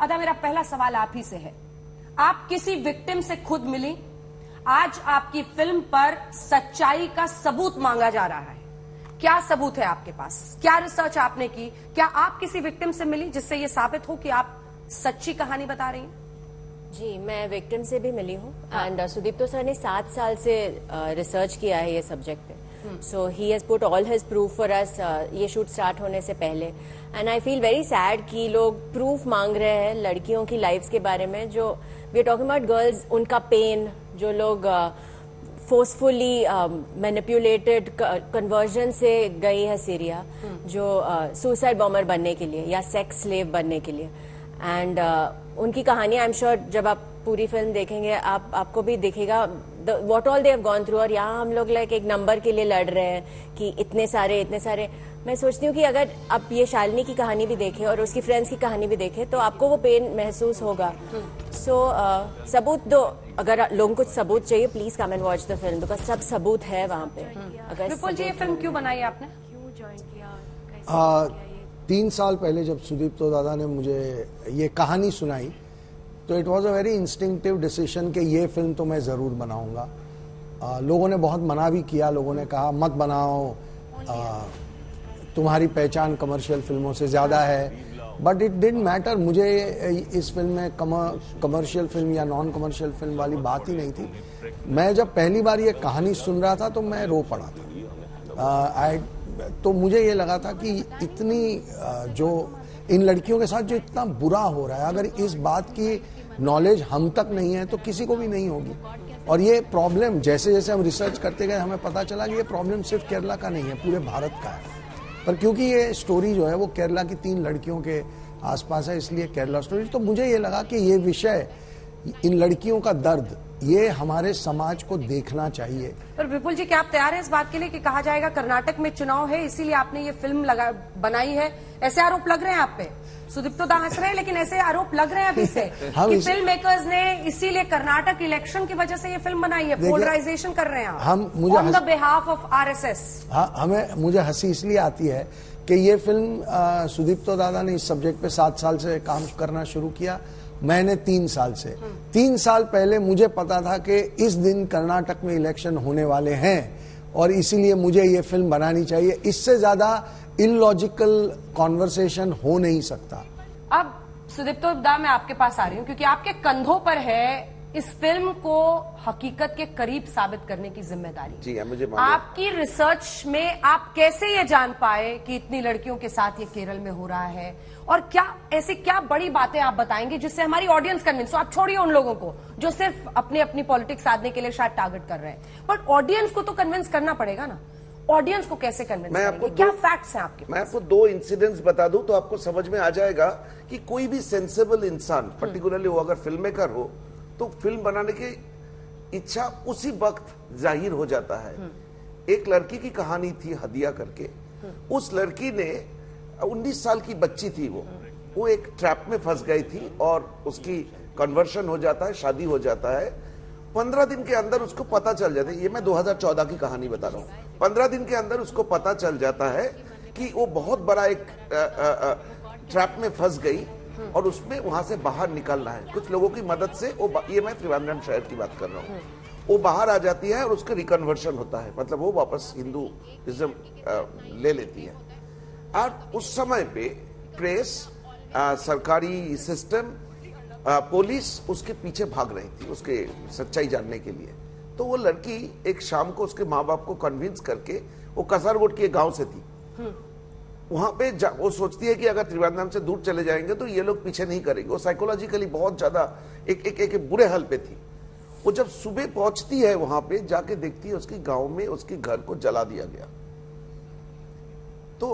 अदा, मेरा पहला सवाल आप ही से है। आप किसी विक्टिम से खुद मिली, आज आपकी फिल्म पर सच्चाई का सबूत मांगा जा रहा है। क्या सबूत है आपके पास? क्या रिसर्च आपने की? क्या आप किसी विक्टिम से मिली जिससे यह साबित हो कि आप सच्ची कहानी बता रही हैं? जी, मैं विक्टिम से भी मिली हूँ एंड सुदीप्तो सर ने 7 साल से रिसर्च किया है ये सब्जेक्ट पे। So he has put all his proof for us ये शूट स्टार्ट होने से पहले। And I feel very sad कि लोग प्रूफ मांग रहे हैं लड़कियों की लाइफ्स के बारे में, जो we are talking about girls, उनका पेन, जो लोग फोर्सफुली मैनिपुलेटेड कन्वर्जन से गई है सीरिया, जो सुसाइड बॉम्बर बनने के लिए या सेक्स स्लेव बनने के लिए। एंड उनकी कहानी आई एम श्योर जब आप पूरी फिल्म देखेंगे आपको भी दिखेगा what all they have gone through. और यहाँ हम लोग लाइक एक नंबर के लिए लड़ रहे हैं कि इतने सारे। मैं सोचती हूँ कि अगर आप ये शालिनी की कहानी भी देखें और उसकी फ्रेंड्स की कहानी भी देखें तो आपको वो पेन महसूस होगा। सो सबूत दो, अगर लोगों को सबूत चाहिए please come and watch the film, because सब सबूत है वहाँ पे। अगर विपुल जी, ये फिल्म क्यों बनाई आपने? 3 साल पहले जब सुदीप्तो दादा ने मुझे ये कहानी सुनाई तो it was a very instinctive decision कि ये फिल्म तो मैं ज़रूर बनाऊंगा। लोगों ने बहुत मना भी किया, लोगों ने कहा मत बनाओ, तुम्हारी पहचान कमर्शियल फिल्मों से ज़्यादा है, बट इट डिडंट मैटर। मुझे इस फिल्म में कमर्शियल फिल्म या नॉन कमर्शियल फिल्म वाली बात ही नहीं थी। मैं जब पहली बार ये कहानी सुन रहा था तो मैं रो पड़ा था। तो मुझे ये लगा था कि इतनी जो इन लड़कियों के साथ जो इतना बुरा हो रहा है, अगर इस बात की नॉलेज हम तक नहीं है तो किसी को भी नहीं होगी। और ये प्रॉब्लम जैसे जैसे हम रिसर्च करते गए हमें पता चला कि ये प्रॉब्लम सिर्फ केरला का नहीं है, पूरे भारत का है। पर क्योंकि ये स्टोरी जो है वो केरला की 3 लड़कियों के आसपास है, इसलिए केरला स्टोरी। तो मुझे ये लगा कि ये विषय, इन लड़कियों का दर्द, ये हमारे समाज को देखना चाहिए। पर विपुल जी, क्या आप तैयार हैं इस बात के लिए कि कहा जाएगा कर्नाटक में चुनाव है इसीलिए आपने ये फिल्म बनाई है? ऐसे आरोप लग रहे हैं आप पे। सुदीप्तो दा हंस रहे हैं लेकिन ऐसे आरोप लग रहे हैं अभी से कि फिल्म मेकर्स ने इसीलिए कर्नाटक इलेक्शन की वजह से ये फिल्म बनाई है, पोलराइजेशन कर रहे हैं आप on the behalf of RSS. मुझे हंसी इसलिए आती है कि ये फिल्म सुदीप्तो दादा ने इस सब्जेक्ट पे 7 साल से काम करना शुरू किया, मैंने 3 साल से। 3 साल पहले मुझे पता था कि इस दिन कर्नाटक में इलेक्शन होने वाले हैं और इसीलिए मुझे ये फिल्म बनानी चाहिए। इससे ज्यादा इलॉजिकल कॉन्वर्सेशन हो नहीं सकता। अब सुदीप्तो दा, मैं आपके पास आ रही हूं क्योंकि आपके कंधों पर है इस फिल्म को हकीकत के करीब साबित करने की जिम्मेदारी। जी मुझे आपकी रिसर्च में आप कैसे ये जान पाए कि इतनी लड़कियों के साथ ये केरल में हो रहा है, और क्या ऐसी क्या बड़ी बातें आप बताएंगे जिससे हमारी ऑडियंस कन्विंस हो? आप छोड़िए उन लोगों को जो सिर्फ अपनी पॉलिटिक्स साधने के लिए शायद टारगेट कर रहे हैं, बट ऑडियंस को तो कन्विंस करना पड़ेगा ना। ऑडियंस को कैसे कन्विंस करेंगे? क्या फैक्ट्स हैं आपके? मैं आपको 2 इंसिडेंट्स बता दूं तो आपको समझ में आ जाएगा कि कोई भी सेंसिबल इंसान, पर्टिकुलरली वो अगर फिल्म मेकर हो, तो फिल्म बनाने की इच्छा उसी वक्त जाहिर हो जाता है। एक लड़की की कहानी थी हदिया करके। उस लड़की ने 19 साल की बच्ची थी, वो एक ट्रैप में फंस गई थी और उसकी कन्वर्शन हो जाता है, शादी हो जाता है। 15 दिन के अंदर उसको पता चल जाता है, ये मैं 2014 की कहानी बता रहा हूँ। 15 दिन के अंदर उसको पता चल जाता है कि वो बहुत बड़ा एक ट्रैप में फंस गई और उसमें वहां से बाहर निकलना है। कुछ लोगों की मदद से ये मैं त्रिवेंद्रम शहर की बात कर रहा हूँ। वो बाहर आ जाती है और उसका रिकन्वर्शन होता है, मतलब वो वापस हिंदुइज्म ले लेती है। और उस समय पे प्रेस, सरकारी सिस्टम, पुलिस उसके पीछे भाग रही थी उसके सच्चाई जानने के लिए। तो वो लड़की एक शाम को उसके माँ बाप को कन्विंस करके, वो कसारगोड के गांव से थी, वहां पे वो सोचती है कि अगर त्रिवेंद्रम से दूर चले जाएंगे तो ये लोग पीछे नहीं करेंगे। वो साइकोलॉजिकली बहुत ज्यादा एक बुरे हाल पे थी। वो जब सुबह पहुंचती है वहां पे, जाके देखती है उसके गांव में उसके घर को जला दिया गया। तो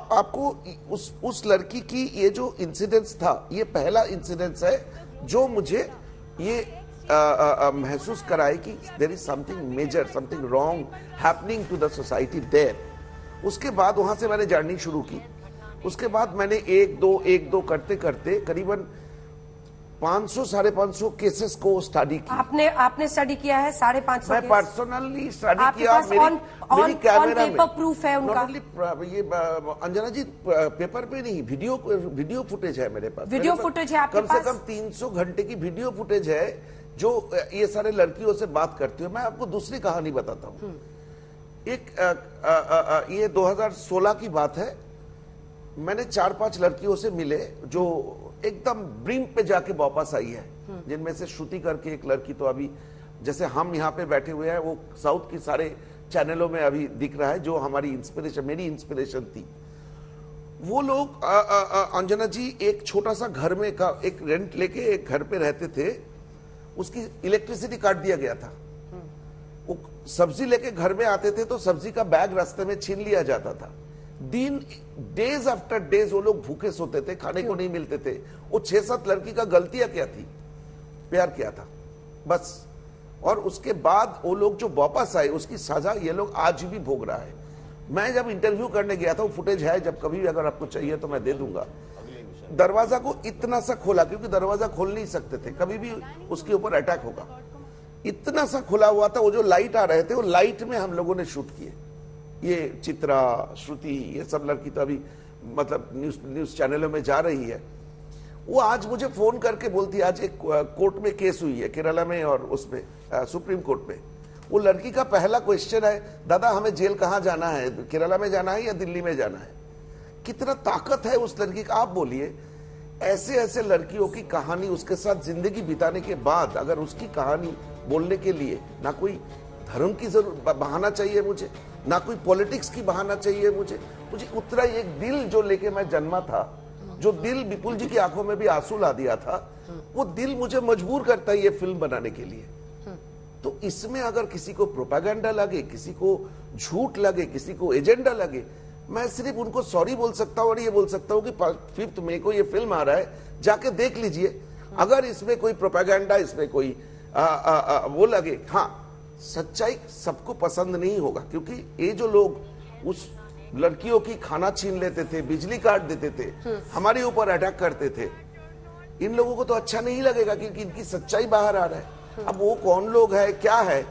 आपको उस लड़की की ये जो इंसिडेंस था, ये पहला इंसिडेंस है जो मुझे ये महसूस कराए कि there is something major, something wrong happening to the society there. उसके बाद वहां से मैंने जर्नी शुरू की। उसके बाद मैंने एक दो करते करते करीबन 500 550 केसेस को स्टडी किया। आपने स्टडी किया है 550? मैं पर्सनली स्टडी आपके किया। पास मेरी कैमरा में पेपर प्रूफ है उनका? ये अंजना जी, पेपर पे नहीं, वीडियो फुटेज है मेरे पास। वीडियो फुटेज है आपके पास? कम से कम 300 घंटे की वीडियो फुटेज है जो ये सारे लड़कियों से बात करती है। मैं आपको दूसरी कहानी बताता हूँ। ये 2016 की बात है। मैंने 4-5 लड़कियों से मिले जो एकदम ब्रिम पे जाके वापस आई है, जिनमें से श्रुति करके एक लड़की तो अभी जैसे हम यहाँ पे बैठे हुए हैं, वो साउथ की सारे चैनलों में अभी दिख रहा है, जो हमारी इंस्पिरेशन, मेरी इंस्पिरेशन थी। वो लोग अंजना जी एक छोटा सा घर में का एक रेंट लेके एक घर पे रहते थे। उसकी इलेक्ट्रिसिटी काट दिया गया था। वो सब्जी लेके घर में आते थे तो सब्जी का बैग रास्ते में छीन लिया जाता था। डेज आफ्टर डेज वो लोग भूखे सोते थे, खाने को नहीं मिलते थे। वो 6-7 लड़की का गलतियां क्या थी? प्यार किया था बस। और उसके बाद वो लोग जो वापस आए उसकी सजा ये लोग आज भी भोग रहा है। मैं जब इंटरव्यू करने गया था, वो फुटेज है, जब कभी भी अगर आपको चाहिए तो मैं दे दूंगा। दरवाजा को इतना सा खोला, क्योंकि दरवाजा खोल नहीं सकते थे, कभी भी उसके ऊपर अटैक होगा। इतना सा खुला हुआ था। वो जो लाइट आ रहे थे, वो लाइट में हम लोगों ने शूट किए। ये चित्रा, श्रुति, ये सब लड़की तो अभी मतलब न्यूज चैनलों में जा रही है। वो आज मुझे फोन करके बोलती है, आज एक कोर्ट में केस हुई है केरला में और उसमें सुप्रीम कोर्ट में। वो लड़की का पहला क्वेश्चन है, दादा हमें जेल कहाँ जाना है, केरला में जाना है या दिल्ली में जाना है? कितना ताकत है उस लड़की का, आप बोलिए। ऐसे ऐसे लड़कियों की कहानी, उसके साथ जिंदगी बिताने के बाद अगर उसकी कहानी बोलने के लिए ना कोई धर्म की जरूरत बहाना चाहिए मुझे, ना कोई पॉलिटिक्स की बहाना चाहिए मुझे उतना ही एक दिल जो लेके मैं जन्मा था, जो दिल विपुल जी की आंखों में भी आंसू ला दिया था, वो दिल मुझे मजबूर करता है ये फिल्म बनाने के लिए। तो इसमें अगर किसी को प्रोपेगेंडा लगे, किसी को झूठ लगे, किसी को एजेंडा लगे, मैं सिर्फ उनको सॉरी बोल सकता हूं और ये बोल सकता हूं कि 5 मई को ये फिल्म आ रहा है, जाके देख लीजिए। अगर इसमें कोई प्रोपेगेंडा, इसमें कोई वो लगे, हाँ सच्चाई सबको पसंद नहीं होगा, क्योंकि ये जो लोग उस लड़कियों की खाना छीन लेते थे, बिजली काट देते थे, हमारे ऊपर अटैक करते थे, इन लोगों को तो अच्छा नहीं लगेगा, क्योंकि इनकी सच्चाई बाहर आ रहा है। अब वो कौन लोग है, क्या है,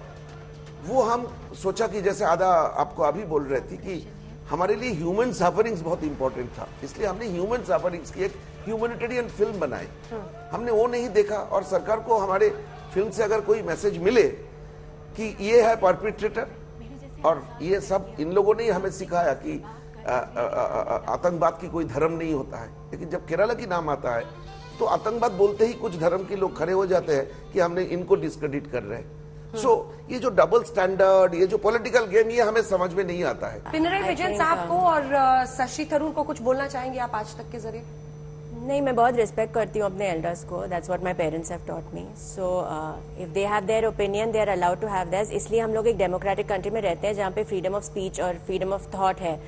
वो हम सोचा कि जैसे आधा आपको अभी बोल रहे थी कि हमारे लिए ह्यूमन सफरिंग्स बहुत इंपॉर्टेंट था, इसलिए हमने ह्यूमन सफरिंग्स की एक ह्यूमैनिटेरियन फिल्म बनाई। हमने वो नहीं देखा, और सरकार को हमारे फिल्म से अगर कोई मैसेज मिले कि ये है परपिट्रेटर, और ये सब इन लोगों ने हमें सिखाया कि आतंकवाद की कोई धर्म नहीं होता है, लेकिन जब केरला की नाम आता है तो आतंकवाद बोलते ही कुछ धर्म के लोग खड़े हो जाते हैं कि हमने इनको डिस्क्रेडिट कर रहे हैं। ये जो डबल स्टैंडर्ड, ये जो पॉलिटिकल गेम, ये हमें समझ में नहीं आता है। पिनराई विजयन साहब को और शशि थरूर को कुछ बोलना चाहेंगे आप आज तक के जरिए? नहीं, मैं बहुत रिस्पेक्ट करती हूँ अपने एल्डर्स को। That's what my parents have taught me. So if they have their opinion, they are allowed to have that. इसलिए हम लोग एक डेमोक्रेटिक कंट्री में रहते हैं जहाँ पे फ्रीडम ऑफ स्पीच और फ्रीडम ऑफ थॉट है।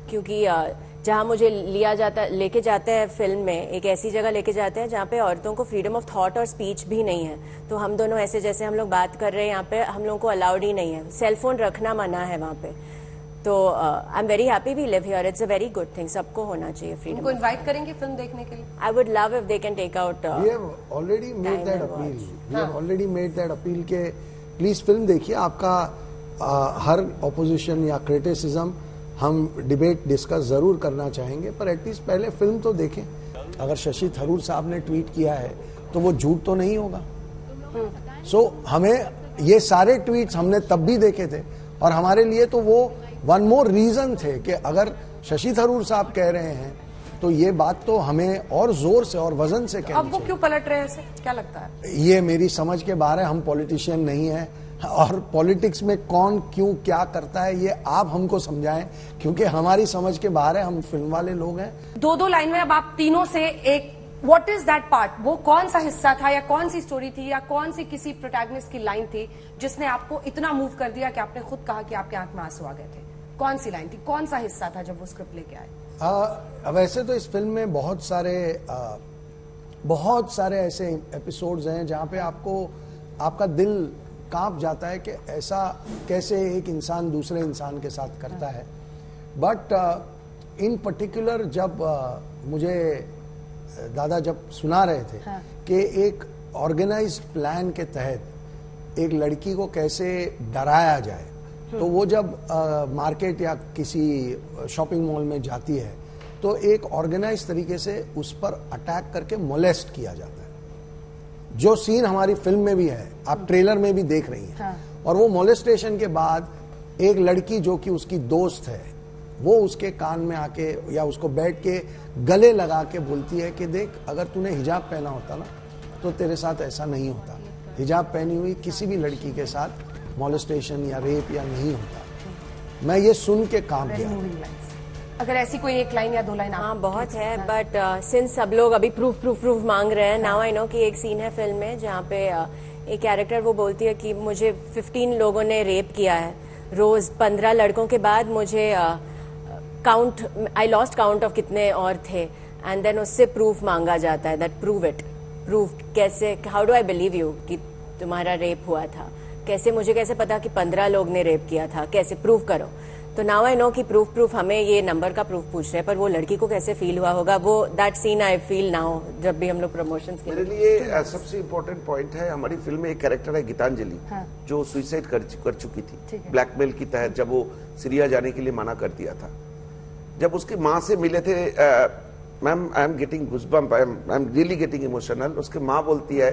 क्योंकि जहाँ मुझे लेके जाता है फिल्म में, एक ऐसी जगह लेके जाते हैं जहाँ पे औरतों को फ्रीडम ऑफ थॉट और स्पीच भी नहीं है। तो हम दोनों ऐसे जैसे हम लोग बात कर रहे हैं यहाँ पे, हम लोगों को अलाउड ही नहीं है, सेलफोन रखना मना है वहाँ पे। तो I am very happy we live here, it's a very good thing, सबको होना चाहिए फ्रीडम। उनको इनवाइट करेंगे फिल्म देखने के लिए? I would love if they can take out. We have already made that appeal, we have already made that appeal के please film देखिए। आपका हर ऑपोजिशन या क्रिटिसिज्म हम डिबेट डिस्कस जरूर करना चाहेंगे, पर एटलीस्ट पहले फिल्म तो देखें। अगर शशि थरूर साहब ने ट्वीट किया है तो वो झूठ तो नहीं होगा। सो हमें ये सारे ट्वीट्स हमने तब भी देखे थे, और हमारे लिए तो वो वन मोर रीजन थे कि अगर शशि थरूर साहब कह रहे हैं तो ये बात तो हमें और जोर से और वजन से कहनी चाहिए। अब वो क्यों पलट रहे हैं ऐसे, क्या लगता है? ये मेरी समझ के बाहर है। हम पॉलिटिशियन नहीं है, और पॉलिटिक्स में कौन क्यों क्या करता है ये आप हमको समझाएं, क्योंकि हमारी समझ के बाहर है। हम फिल्म वाले लोग हैं। 2-2 लाइन में अब आप तीनों से एक, व्हाट इज दैट पार्ट? वो कौन सा हिस्सा था, या कौन सी स्टोरी थी, या कौन सी किसी प्रोटैगनिस्ट की लाइन थी जिसने आपको इतना मूव कर दिया कि आपने खुद कहा कि आपके आंख में आंसू आ गए थे? कौन सी लाइन थी, कौन सा हिस्सा था जब वो स्क्रिप्ट लेके आए? वैसे तो इस फिल्म में बहुत सारे ऐसे एपिसोड्स हैं जहां पे आपका दिल कांप जाता है कि ऐसा कैसे एक इंसान दूसरे इंसान के साथ करता है। बट इन पर्टिकुलर जब मुझे दादा जब सुना रहे थे हाँ। कि एक ऑर्गेनाइज्ड प्लान के तहत एक लड़की को कैसे डराया जाए, तो वो जब मार्केट या किसी शॉपिंग मॉल में जाती है तो एक ऑर्गेनाइज तरीके से उस पर अटैक करके मोलेस्ट किया जाता है। जो सीन हमारी फिल्म में भी है, आप ट्रेलर में भी देख रही हैं। हाँ। और वो मोलेस्टेशन के बाद एक लड़की जो कि उसकी दोस्त है, वो उसके कान में आके या उसको बैठ के गले लगा के बोलती है कि देख, अगर तूने हिजाब पहना होता ना तो तेरे साथ ऐसा नहीं होता। हिजाब पहनी हुई किसी भी लड़की के साथ मोलेस्टेशन या रेप या नहीं होता। मैं ये सुन के काम Very किया। moving lines. अगर ऐसी कोई एक लाइन या दो लाइन हाँ बहुत है, बट सिंस सब लोग अभी प्रूफ मांग रहे हैं, नाउ आई नो कि एक सीन है फिल्म में जहाँ पे एक कैरेक्टर वो बोलती है कि मुझे 15 लोगों ने रेप किया है, रोज 15 लड़कों के बाद मुझे आई लॉस्ट काउंट ऑफ कितने और थे, एंड देन उससे प्रूफ मांगा जाता है, दैट प्रूव इट। प्रूफ कैसे, how do I believe you कि तुम्हारा रेप हुआ था, कैसे मुझे कैसे पता कि 15 लोग ने रेप किया था, कैसे प्रूव करो। तो नाउ आई नो कि प्रूफ हमें ये नंबर का प्रूफ पूछ रहे हैं, पर वो लड़की को कैसे फील हुआ होगा, वो that scene I feel now जब भी हम लोग प्रमोशंस के मेरे लिए सबसे इम्पोर्टेंट पॉइंट है, हमारी फिल्म में एक कैरेक्टर है गीतांजलि, हाँ। जो सुसाइड कर चुकी थी ठीक है। ब्लैकमेल की तहत, जब वो सीरिया जाने के लिए मना कर दिया था। जब उसकी माँ से मिले थे, ma'am I am getting goosebump, I am really getting emotional. उसकी माँ बोलती है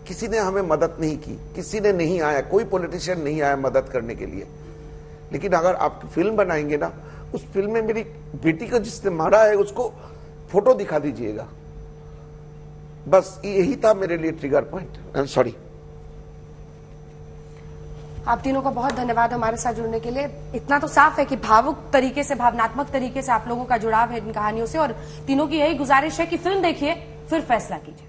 किसी ने हमें मदद नहीं की, किसी ने नहीं आया, कोई पॉलिटिशियन नहीं आया मदद करने के लिए, लेकिन अगर आप फिल्म बनाएंगे ना, उस फिल्म में मेरी बेटी को जिसने मारा है उसको फोटो दिखा दीजिएगा। बस यही था मेरे लिए trigger point. I am sorry. आप तीनों का बहुत धन्यवाद हमारे साथ जुड़ने के लिए। इतना तो साफ है कि भावुक तरीके से, भावनात्मक तरीके से आप लोगों का जुड़ाव है इन कहानियों से, और तीनों की यही गुजारिश है कि फिल्म देखिए फिर फैसला कीजिए।